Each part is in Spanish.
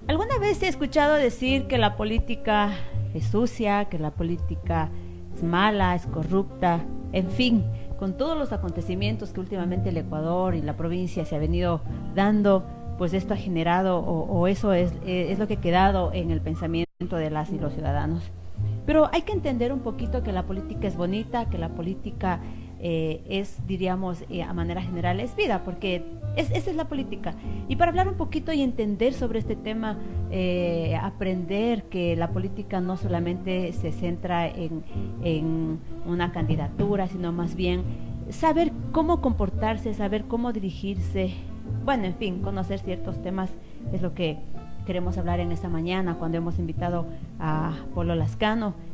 Alguna vez he escuchado decir que la política es sucia, que la política es mala, es corrupta, en fin, con todos los acontecimientos que últimamente el Ecuador y la provincia se ha venido dando, pues esto ha generado, o eso es lo que ha quedado en el pensamiento de las y los ciudadanos. Pero hay que entender un poquito que la política es bonita, que la política es, diríamos, a manera general, es vida, porque esa es la política. Y para hablar un poquito y entender sobre este tema, aprender que la política no solamente se centra en una candidatura, sino más bien saber cómo comportarse, saber cómo dirigirse, bueno, en fin, conocer ciertos temas es lo que queremos hablar en esta mañana, cuando hemos invitado a Polo Lascano.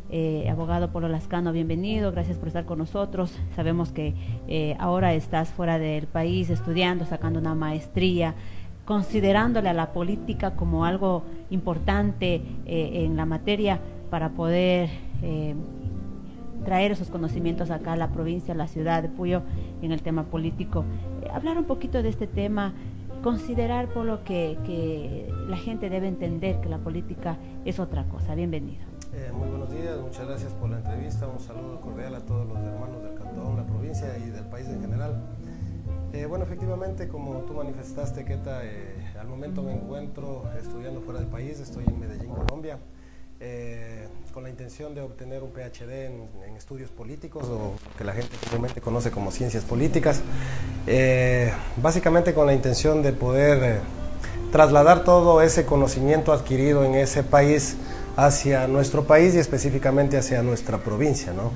Abogado Polo Lascano, bienvenido, gracias por estar con nosotros. Sabemos que ahora estás fuera del país estudiando, sacando una maestría, considerándole a la política como algo importante en la materia para poder traer esos conocimientos acá a la provincia, a la ciudad de Puyo en el tema político. Hablar un poquito de este tema, considerar, Polo, que la gente debe entender que la política es otra cosa. Bienvenido. Muy buenos días, muchas gracias por la entrevista, un saludo cordial a todos los hermanos del cantón, la provincia y del país en general. Bueno, efectivamente, como tú manifestaste, Keta, al momento me encuentro estudiando fuera del país, estoy en Medellín, Colombia, con la intención de obtener un PhD en estudios políticos, o que la gente comúnmente conoce como ciencias políticas, básicamente con la intención de poder trasladar todo ese conocimiento adquirido en ese país hacia nuestro país y específicamente hacia nuestra provincia, ¿no?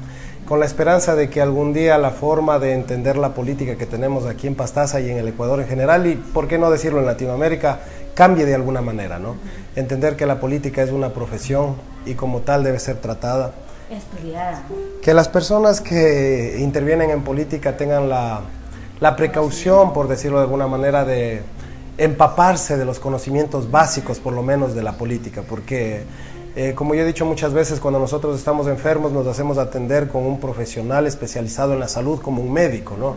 Con la esperanza de que algún día la forma de entender la política que tenemos aquí en Pastaza y en el Ecuador en general, y por qué no decirlo en Latinoamérica, cambie de alguna manera, ¿no? Entender que la política es una profesión y como tal debe ser tratada. Estudiada. Que las personas que intervienen en política tengan la precaución, por decirlo de alguna manera, de empaparse de los conocimientos básicos, por lo menos, de la política, porque como yo he dicho muchas veces, cuando nosotros estamos enfermos nos hacemos atender con un profesional especializado en la salud como un médico, ¿no?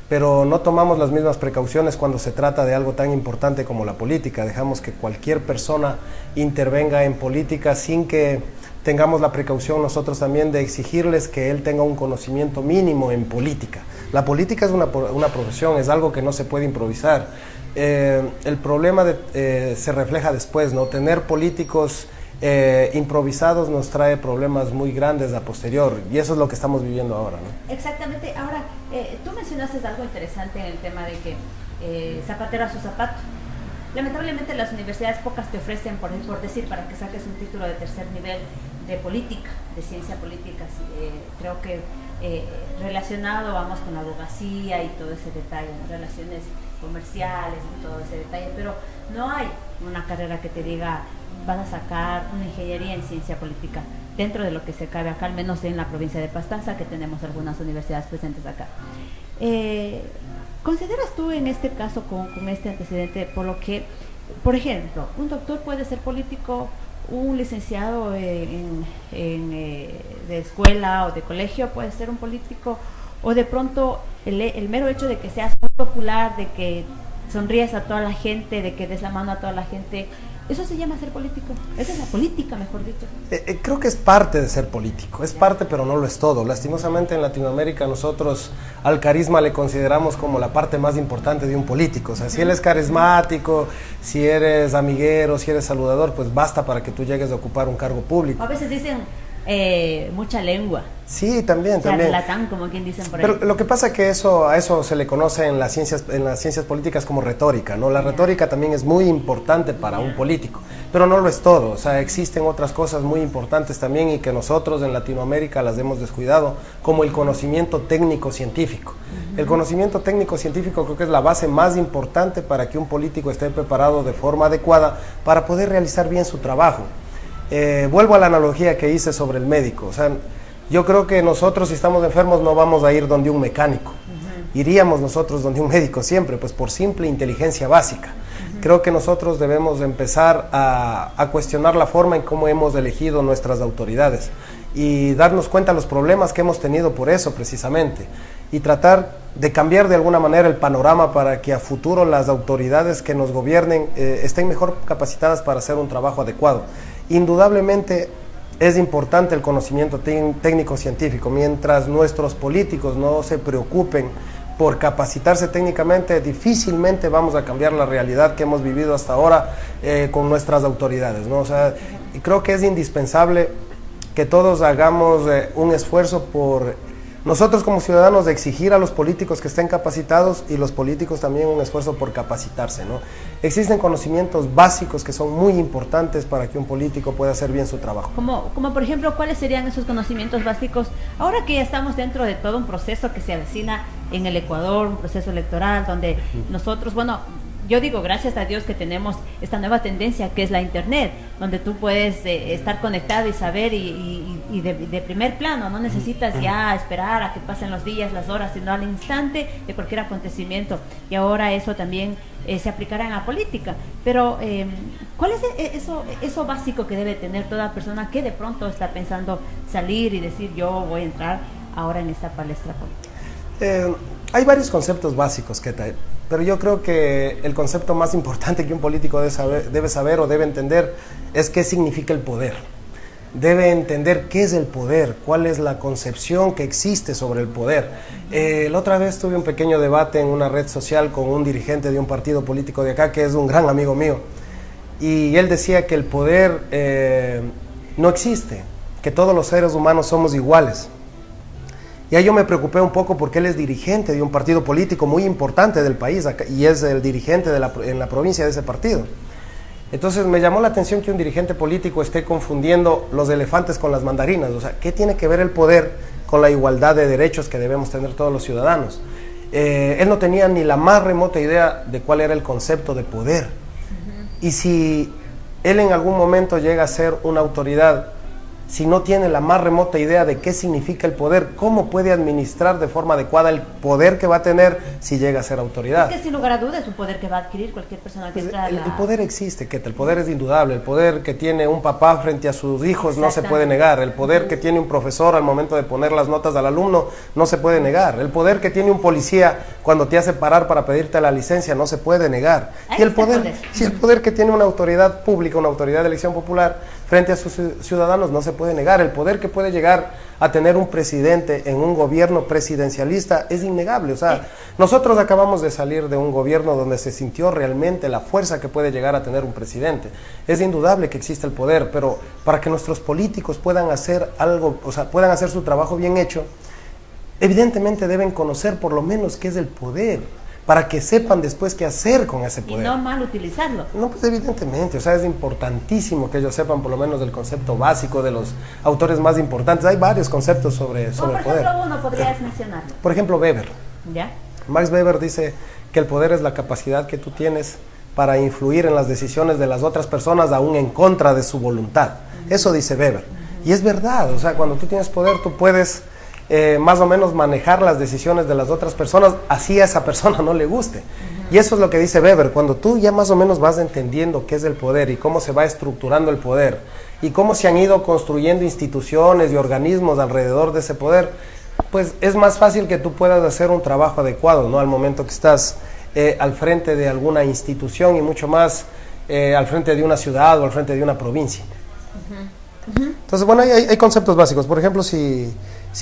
Pero no tomamos las mismas precauciones cuando se trata de algo tan importante como la política. Dejamos que cualquier persona intervenga en política sin que tengamos la precaución nosotros también de exigirles que él tenga un conocimiento mínimo en política. La política es una profesión, es algo que no se puede improvisar. El problema se refleja después, ¿no? Tener políticos improvisados nos trae problemas muy grandes a posterior, y eso es lo que estamos viviendo ahora, ¿no? Exactamente. Ahora, tú mencionaste algo interesante en el tema de que zapatero a su zapato. Lamentablemente las universidades pocas te ofrecen, por decir, para que saques un título de tercer nivel de política, de ciencia política. Creo que relacionado, vamos, con la abogacía y todo ese detalle, ¿no? Relaciones comerciales y todo ese detalle, pero no hay una carrera que te diga vas a sacar una ingeniería en ciencia política dentro de lo que se cabe acá, al menos en la provincia de Pastaza, que tenemos algunas universidades presentes acá. ¿Consideras tú en este caso, con este antecedente, por lo que, por ejemplo, un doctor puede ser político, un licenciado de escuela o de colegio puede ser un político, o de pronto el mero hecho de que seas muy popular, de que sonríes a toda la gente, de que des la mano a toda la gente, ¿eso se llama ser político? Esa es la política, mejor dicho. Creo que es parte de ser político, es parte pero no lo es todo. Lastimosamente en Latinoamérica nosotros al carisma le consideramos como la parte más importante de un político. O sea, si él es carismático, si eres amiguero, si eres saludador, pues basta para que tú llegues a ocupar un cargo público. A veces dicen mucha lengua. Sí, también. Charlatán, como quien dicen por ahí. Pero lo que pasa es que a eso se le conoce en las ciencias políticas como retórica, ¿no? La retórica también es muy importante para un político, pero no lo es todo. O sea, existen otras cosas muy importantes también y que nosotros en Latinoamérica las hemos descuidado, como el conocimiento técnico-científico. El conocimiento técnico-científico creo que es la base más importante para que un político esté preparado de forma adecuada para poder realizar bien su trabajo. Vuelvo a la analogía que hice sobre el médico. O sea, yo creo que nosotros, si estamos enfermos, no vamos a ir donde un mecánico. Iríamos nosotros donde un médico siempre, pues por simple inteligencia básica. Creo que nosotros debemos empezar a cuestionar la forma en cómo hemos elegido nuestras autoridades y darnos cuenta de los problemas que hemos tenido por eso precisamente, y tratar de cambiar de alguna manera el panorama para que a futuro las autoridades que nos gobiernen estén mejor capacitadas para hacer un trabajo adecuado. Indudablemente es importante el conocimiento técnico-científico. Mientras nuestros políticos no se preocupen por capacitarse técnicamente, difícilmente vamos a cambiar la realidad que hemos vivido hasta ahora con nuestras autoridades, ¿no? O sea, creo que es indispensable que todos hagamos un esfuerzo por nosotros como ciudadanos de exigir a los políticos que estén capacitados, y los políticos también un esfuerzo por capacitarse, ¿no? Existen conocimientos básicos que son muy importantes para que un político pueda hacer bien su trabajo. Como por ejemplo, ¿cuáles serían esos conocimientos básicos? Ahora que ya estamos dentro de todo un proceso que se avecina en el Ecuador, un proceso electoral donde nosotros, bueno, yo digo gracias a Dios que tenemos esta nueva tendencia que es la internet, donde tú puedes estar conectado y saber y de primer plano, no necesitas ya esperar a que pasen los días, las horas, sino al instante de cualquier acontecimiento. Y ahora eso también se aplicará en la política. Pero ¿cuál es eso básico que debe tener toda persona que de pronto está pensando salir y decir yo voy a entrar ahora en esta palestra política? Hay varios conceptos básicos, pero yo creo que el concepto más importante que un político debe saber o debe entender es qué significa el poder. Debe entender qué es el poder, cuál es la concepción que existe sobre el poder. La otra vez tuve un pequeño debate en una red social con un dirigente de un partido político de acá, que es un gran amigo mío, y él decía que el poder no existe, que todos los seres humanos somos iguales. Y ahí yo me preocupé un poco porque él es dirigente de un partido político muy importante del país y es el dirigente en la provincia de ese partido. Entonces me llamó la atención que un dirigente político esté confundiendo los elefantes con las mandarinas. O sea, ¿qué tiene que ver el poder con la igualdad de derechos que debemos tener todos los ciudadanos? Él no tenía ni la más remota idea de cuál era el concepto de poder. Y si él en algún momento llega a ser una autoridad, si no tiene la más remota idea de qué significa el poder, ¿cómo puede administrar de forma adecuada el poder que va a tener si llega a ser autoridad? Es que sin lugar a dudas es un poder que va a adquirir cualquier persona que entra. El poder existe, el poder es indudable. El poder que tiene un papá frente a sus hijos no se puede negar. El poder que tiene un profesor al momento de poner las notas al alumno no se puede negar. El poder que tiene un policía cuando te hace parar para pedirte la licencia no se puede negar. Y el poder que tiene una autoridad pública, una autoridad de elección popular frente a sus ciudadanos no se puede negar. El poder que puede llegar a tener un presidente en un gobierno presidencialista es innegable. O sea, nosotros acabamos de salir de un gobierno donde se sintió realmente la fuerza que puede llegar a tener un presidente. Es indudable que existe el poder, pero para que nuestros políticos puedan hacer algo, o sea, puedan hacer su trabajo bien hecho, evidentemente deben conocer por lo menos qué es el poder, para que sepan después qué hacer con ese poder. Y no mal utilizarlo. No, pues evidentemente, o sea, es importantísimo que ellos sepan por lo menos del concepto básico de los autores más importantes. Hay varios conceptos sobre el poder. Por ejemplo, uno podrías mencionarlo. Por ejemplo, Weber. ¿Ya? Max Weber dice que el poder es la capacidad que tú tienes para influir en las decisiones de las otras personas aún en contra de su voluntad. Eso dice Weber. Y es verdad, o sea, cuando tú tienes poder, tú puedes más o menos manejar las decisiones de las otras personas, así a esa persona no le guste. Y eso es lo que dice Weber. Cuando tú ya más o menos vas entendiendo qué es el poder y cómo se va estructurando el poder y cómo se han ido construyendo instituciones y organismos alrededor de ese poder, pues es más fácil que tú puedas hacer un trabajo adecuado, ¿no? Al momento que estás al frente de alguna institución y mucho más al frente de una ciudad o al frente de una provincia. Entonces, bueno, hay conceptos básicos. Por ejemplo, si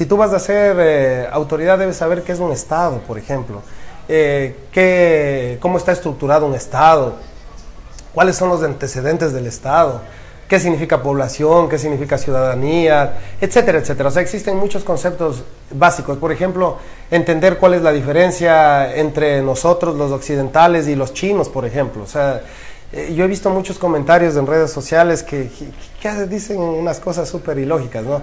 tú vas a ser autoridad, debes saber qué es un Estado, por ejemplo. Cómo está estructurado un Estado, cuáles son los antecedentes del Estado, qué significa población, qué significa ciudadanía, etcétera, etcétera. O sea, existen muchos conceptos básicos. Por ejemplo, entender cuál es la diferencia entre nosotros, los occidentales, y los chinos, por ejemplo. O sea, yo he visto muchos comentarios en redes sociales que dicen unas cosas súper ilógicas, ¿no?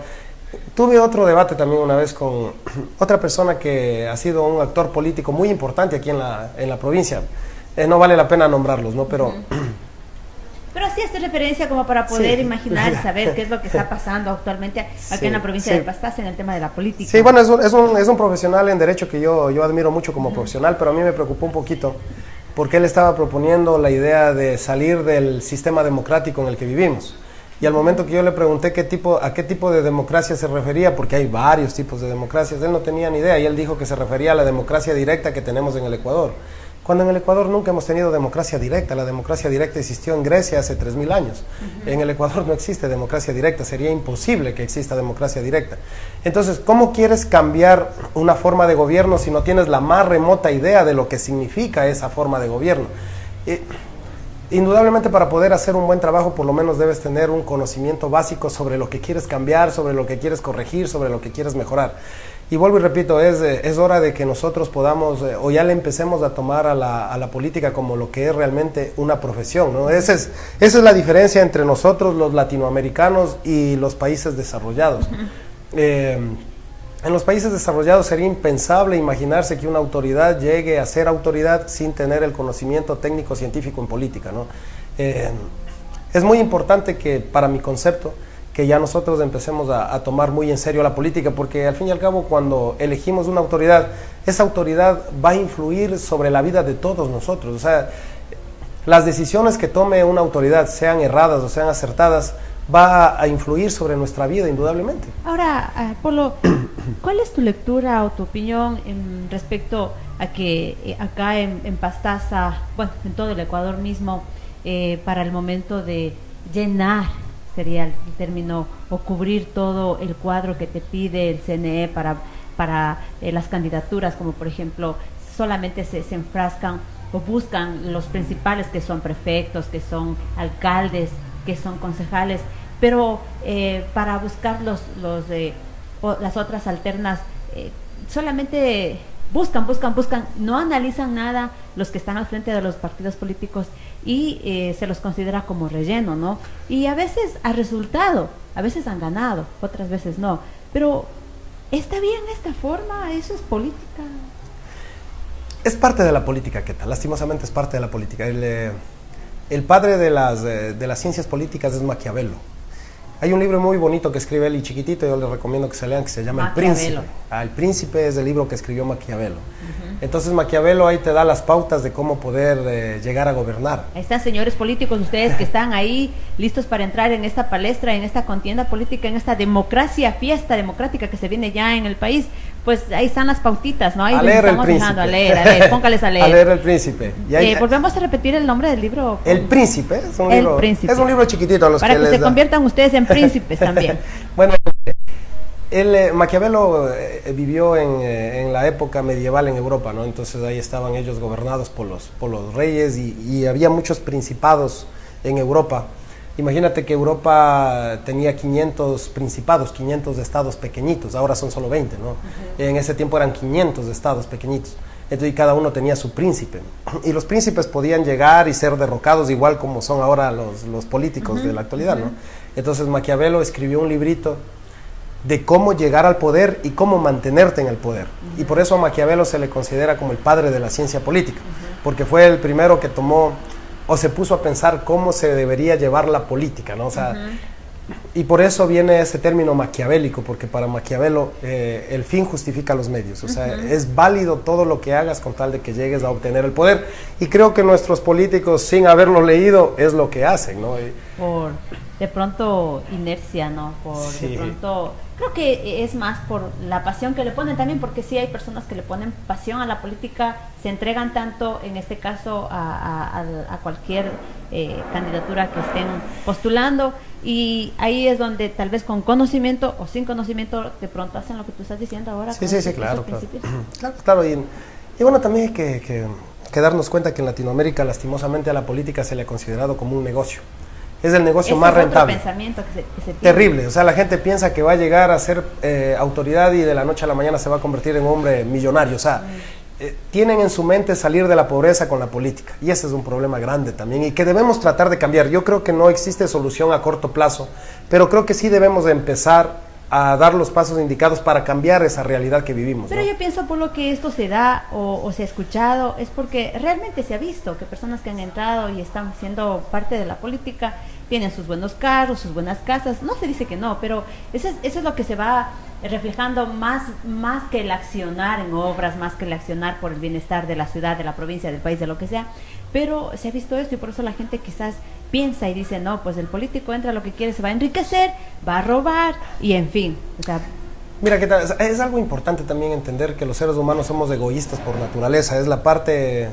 Tuve otro debate también una vez con otra persona que ha sido un actor político muy importante aquí en la provincia. No vale la pena nombrarlos, ¿no? Pero sí hace referencia como para poder imaginar y saber qué es lo que está pasando actualmente aquí en la provincia de Pastaza en el tema de la política. Sí, bueno, es un profesional en derecho que yo admiro mucho como profesional, pero a mí me preocupó un poquito porque él estaba proponiendo la idea de salir del sistema democrático en el que vivimos. Y al momento que yo le pregunté a qué tipo de democracia se refería, porque hay varios tipos de democracias, él no tenía ni idea y él dijo que se refería a la democracia directa que tenemos en el Ecuador. Cuando en el Ecuador nunca hemos tenido democracia directa. La democracia directa existió en Grecia hace 3000 años. En el Ecuador no existe democracia directa, sería imposible que exista democracia directa. Entonces, ¿cómo quieres cambiar una forma de gobierno si no tienes la más remota idea de lo que significa esa forma de gobierno? Indudablemente, para poder hacer un buen trabajo, por lo menos debes tener un conocimiento básico sobre lo que quieres cambiar, sobre lo que quieres corregir, sobre lo que quieres mejorar. Y vuelvo y repito, es hora de que nosotros podamos, o ya le empecemos a tomar a la política como lo que es realmente una profesión, ¿no? Esa es la diferencia entre nosotros, los latinoamericanos, y los países desarrollados. En los países desarrollados sería impensable imaginarse que una autoridad llegue a ser autoridad sin tener el conocimiento técnico científico en política, ¿no? Es muy importante que, para mi concepto, que ya nosotros empecemos a tomar muy en serio la política, porque al fin y al cabo, cuando elegimos una autoridad, esa autoridad va a influir sobre la vida de todos nosotros. O sea, las decisiones que tome una autoridad, sean erradas o sean acertadas, va a influir sobre nuestra vida, indudablemente. Ahora, Polo, ¿cuál es tu lectura o tu opinión respecto a que acá en Pastaza, bueno, en todo el Ecuador mismo, para el momento de llenar, sería el término, o cubrir todo el cuadro que te pide el CNE para las candidaturas, como por ejemplo, solamente se enfrascan o buscan los principales, que son prefectos, que son alcaldes, que son concejales, pero para buscar las otras alternas, solamente buscan, no analizan nada los que están al frente de los partidos políticos y se los considera como relleno, ¿no? Y a veces ha resultado, a veces han ganado, otras veces no, pero ¿está bien esta forma? ¿Eso es política? Es parte de la política, Keta, lastimosamente es parte de la política. El padre de las ciencias políticas es Maquiavelo. Hay un libro muy bonito que escribe él, y chiquitito, yo les recomiendo que se lean, que se llama El Príncipe. El Príncipe es el libro que escribió Maquiavelo. Entonces Maquiavelo ahí te da las pautas de cómo poder llegar a gobernar. Ahí están, señores políticos, ustedes que están ahí listos para entrar en esta palestra, en esta contienda política, en esta democracia, fiesta democrática que se viene ya en el país. Pues ahí están las pautitas, ¿no? Ahí a leer estamos El dejando, a leer, póngales a leer. A leer El Príncipe. Y ahí, volvemos a repetir el nombre del libro. El Príncipe, es un libro chiquitito a los para que se da. Conviertan ustedes en príncipes también. Bueno, Maquiavelo vivió en la época medieval en Europa, ¿no? Entonces ahí estaban ellos gobernados por los reyes y había muchos principados en Europa. Imagínate que Europa tenía 500 principados, 500 estados pequeñitos, ahora son solo 20, ¿no? En ese tiempo eran 500 estados pequeñitos, entonces cada uno tenía su príncipe, y los príncipes podían llegar y ser derrocados igual como son ahora los políticos de la actualidad, ¿no? Entonces Maquiavelo escribió un librito de cómo llegar al poder y cómo mantenerte en el poder, y por eso a Maquiavelo se le considera como el padre de la ciencia política, porque fue el primero que tomó o se puso a pensar cómo se debería llevar la política, ¿no? O sea, y por eso viene ese término maquiavélico, porque para Maquiavelo el fin justifica los medios, o sea, es válido todo lo que hagas con tal de que llegues a obtener el poder, y creo que nuestros políticos, sin haberlo leído, es lo que hacen, ¿no? Por de pronto inercia, ¿no? Sí. De pronto, creo que es más por la pasión que le ponen también, porque sí hay personas que le ponen pasión a la política, se entregan tanto, en este caso, a cualquier candidatura que estén postulando, y ahí es donde tal vez con conocimiento o sin conocimiento de pronto hacen lo que tú estás diciendo ahora. Sí, claro. Claro, y bueno, también hay que darnos cuenta que en Latinoamérica, lastimosamente, a la política se le ha considerado como un negocio. Es el negocio más rentable. Pensamiento que se terrible, o sea, la gente piensa que va a llegar a ser autoridad y de la noche a la mañana se va a convertir en un hombre millonario, o sea, tienen en su mente salir de la pobreza con la política, y ese es un problema grande también, y que debemos tratar de cambiar. Yo creo que no existe solución a corto plazo, pero creo que sí debemos de empezar a dar los pasos indicados para cambiar esa realidad que vivimos, Pero ¿no? yo pienso, por lo que esto se da o se ha escuchado, es porque realmente se ha visto que personas que han entrado y están siendo parte de la política tienen sus buenos carros, sus buenas casas. No se dice que no, pero eso es lo que se va reflejando más que el accionar en obras, más que el accionar por el bienestar de la ciudad, de la provincia, del país, de lo que sea. Pero se ha visto esto, y por eso la gente quizás piensa y dice, no, pues el político entra lo que quiere, se va a enriquecer, va a robar, y en fin, o sea, mira, ¿qué tal? Es algo importante también entender que los seres humanos somos egoístas por naturaleza, es la parte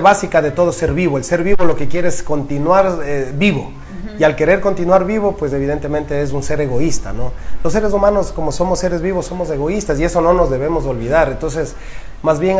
básica de todo ser vivo. El ser vivo lo que quiere es continuar vivo, y al querer continuar vivo, pues evidentemente es un ser egoísta, ¿no? Los seres humanos, como somos seres vivos, somos egoístas, y eso no nos debemos olvidar. Entonces, más bien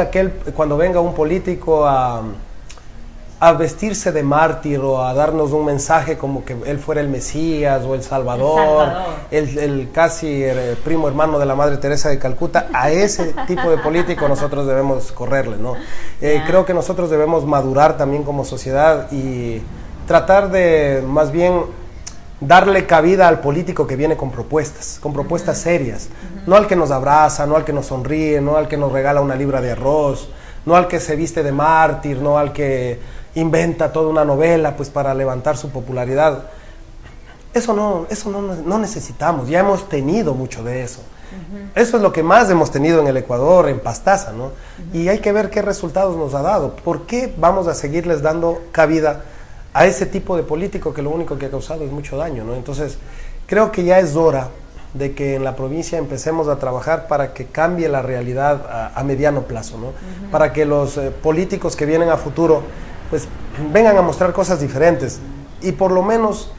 cuando venga un político a vestirse de mártir o a darnos un mensaje como que él fuera el Mesías o el Salvador, el casi primo hermano de la Madre Teresa de Calcuta, a ese tipo de político nosotros debemos correrle, ¿no? Creo que nosotros debemos madurar también como sociedad y tratar de más bien darle cabida al político que viene con propuestas serias, no al que nos abraza, no al que nos sonríe, no al que nos regala una libra de arroz, no al que se viste de mártir, no al que inventa toda una novela pues para levantar su popularidad. Eso no necesitamos, ya hemos tenido mucho de eso. Eso es lo que más hemos tenido en el Ecuador, en Pastaza, ¿no? Y hay que ver qué resultados nos ha dado. ¿Por qué vamos a seguirles dando cabida a ese tipo de político que lo único que ha causado es mucho daño, ¿no? Entonces, creo que ya es hora de que en la provincia empecemos a trabajar para que cambie la realidad a mediano plazo, ¿no? Para que los políticos que vienen a futuro pues vengan a mostrar cosas diferentes y por lo menos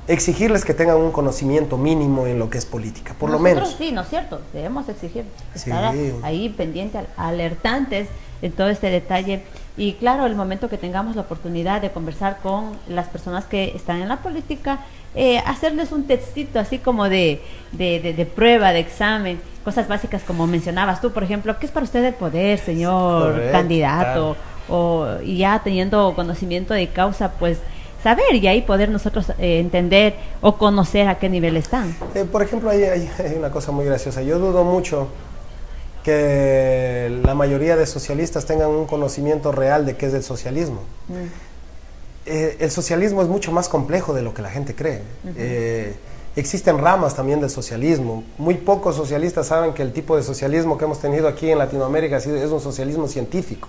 exigirles que tengan un conocimiento mínimo en lo que es política, por lo menos. Sí, ¿no es cierto? Debemos exigir, estar ahí pendientes, alertantes en todo este detalle. Y claro, el momento que tengamos la oportunidad de conversar con las personas que están en la política, hacerles un testito así como de prueba, de examen, cosas básicas como mencionabas tú, por ejemplo, ¿qué es para usted el poder, señor candidato? Y ya teniendo conocimiento de causa, pues saber y ahí poder nosotros entender o conocer a qué nivel están. Por ejemplo, hay una cosa muy graciosa. Yo dudo mucho que la mayoría de socialistas tengan un conocimiento real de qué es el socialismo. El socialismo es mucho más complejo de lo que la gente cree. Existen ramas también del socialismo. Muy pocos socialistas saben que el tipo de socialismo que hemos tenido aquí en Latinoamérica es un socialismo científico.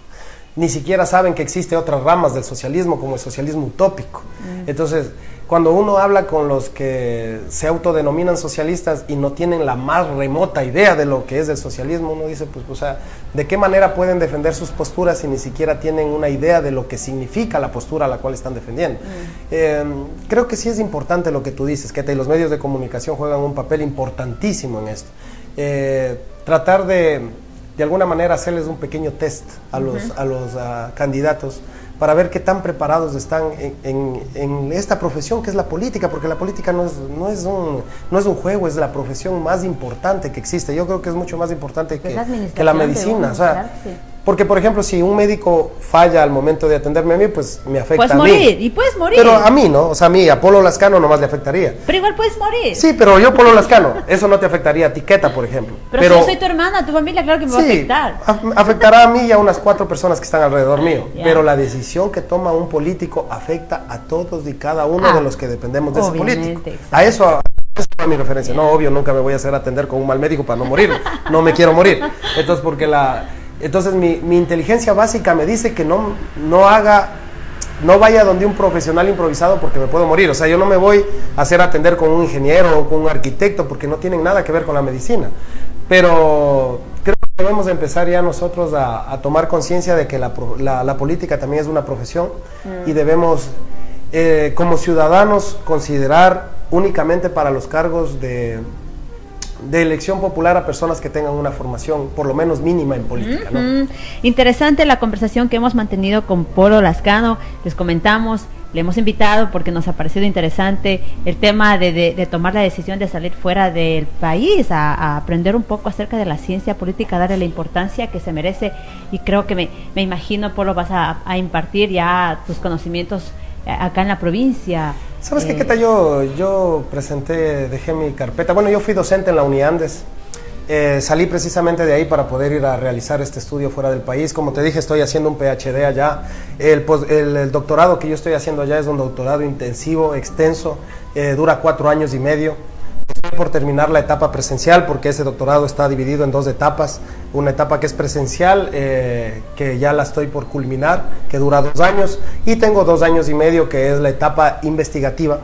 Ni siquiera saben que existen otras ramas del socialismo, como el socialismo utópico. Entonces, cuando uno habla con los que se autodenominan socialistas y no tienen la más remota idea de lo que es el socialismo, uno dice, pues, o sea, ¿de qué manera pueden defender sus posturas si ni siquiera tienen una idea de lo que significa la postura a la cual están defendiendo? Creo que sí es importante lo que tú dices, que los medios de comunicación juegan un papel importantísimo en esto. Tratar de alguna manera hacerles un pequeño test a los candidatos para ver qué tan preparados están en esta profesión que es la política, porque la política no es un juego, es la profesión más importante que existe. Yo creo que es mucho más importante que la medicina. O sea, claro, sí. Porque, por ejemplo, si un médico falla al momento de atenderme a mí, pues me afecta a mí. Puedes morir, y puedes morir. Pero a mí, ¿no? O sea, a mí, a Polo Lascano nomás le afectaría. Pero igual puedes morir. Sí, pero yo, Polo Lascano, eso no te afectaría a Tiqueta, por ejemplo. Pero si yo soy tu hermana, tu familia, claro que me va a afectar. Afectará a mí y a unas 4 personas que están alrededor mío. Yeah. Pero la decisión que toma un político afecta a todos y cada uno de los que dependemos de ese político. A eso es mi referencia. Yeah. No, obvio, nunca me voy a hacer atender con un mal médico para no morir. No me quiero morir. Entonces mi inteligencia básica me dice que no vaya donde un profesional improvisado porque me puedo morir. O sea, yo no me voy a hacer atender con un ingeniero o con un arquitecto porque no tienen nada que ver con la medicina. Pero creo que debemos empezar ya nosotros a tomar conciencia de que la política también es una profesión y debemos, como ciudadanos, considerar únicamente para los cargos de elección popular a personas que tengan una formación por lo menos mínima en política, ¿no? Interesante la conversación que hemos mantenido con Polo Lascano. Les comentamos, le hemos invitado porque nos ha parecido interesante el tema de tomar la decisión de salir fuera del país a aprender un poco acerca de la ciencia política, darle la importancia que se merece, y creo que me imagino, Polo, vas a impartir ya tus conocimientos acá en la provincia. ¿Sabes qué tal? Yo dejé mi carpeta. Bueno, yo fui docente en la Uniandes. Salí precisamente de ahí para poder ir a realizar este estudio fuera del país. Como te dije, estoy haciendo un PhD allá. El doctorado que yo estoy haciendo allá es un doctorado intensivo, extenso, dura 4 años y medio. por terminar la etapa presencial, porque ese doctorado está dividido en 2 etapas. Una etapa que es presencial, que ya la estoy por culminar, que dura 2 años, y tengo 2 años y medio, que es la etapa investigativa,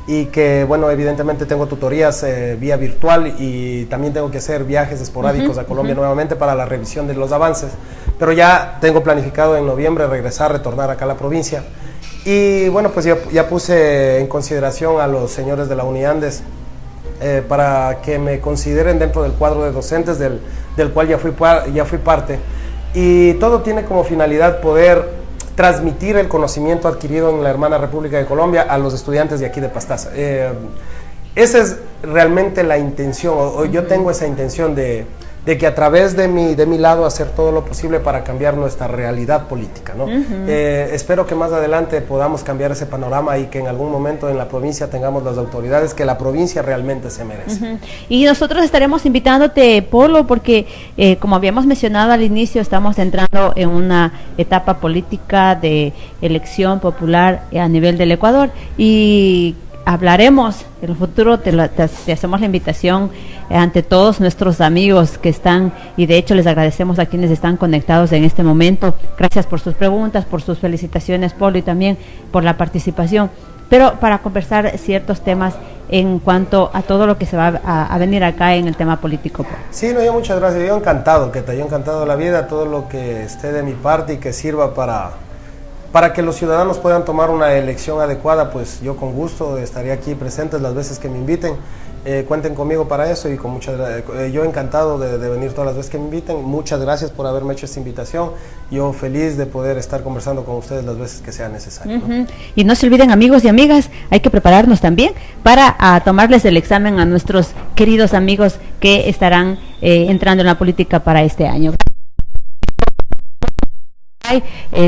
y que, bueno, evidentemente tengo tutorías vía virtual, y también tengo que hacer viajes esporádicos a Colombia nuevamente para la revisión de los avances, pero ya tengo planificado en noviembre retornar acá a la provincia. Y bueno, pues ya puse en consideración a los señores de la Uniandes para que me consideren dentro del cuadro de docentes del cual ya fui parte, y todo tiene como finalidad poder transmitir el conocimiento adquirido en la hermana República de Colombia a los estudiantes de aquí de Pastaza. Esa es realmente la intención, o yo tengo esa intención de que a través de mi lado hacer todo lo posible para cambiar nuestra realidad política, ¿no? Espero que más adelante podamos cambiar ese panorama y que en algún momento en la provincia tengamos las autoridades que la provincia realmente se merece. Y nosotros estaremos invitándote, Polo, porque como habíamos mencionado al inicio, estamos entrando en una etapa política de elección popular a nivel del Ecuador, y hablaremos en el futuro. Te hacemos la invitación ante todos nuestros amigos que están, y de hecho les agradecemos a quienes están conectados en este momento. Gracias por sus preguntas, por sus felicitaciones, Polo, y también por la participación, pero para conversar ciertos temas en cuanto a todo lo que se va a venir acá en el tema político. Sí, no, yo muchas gracias, yo encantado de la vida, todo lo que esté de mi parte y que sirva para que los ciudadanos puedan tomar una elección adecuada, pues yo con gusto estaré aquí presentes las veces que me inviten. Cuenten conmigo para eso, y con yo encantado de venir todas las veces que me inviten. Muchas gracias por haberme hecho esta invitación. Yo feliz de poder estar conversando con ustedes las veces que sea necesario. ¿No? Y no se olviden, amigos y amigas, hay que prepararnos también para tomarles el examen a nuestros queridos amigos que estarán entrando en la política para este año.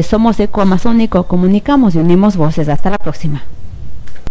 Somos Eco Amazónico, comunicamos y unimos voces. Hasta la próxima.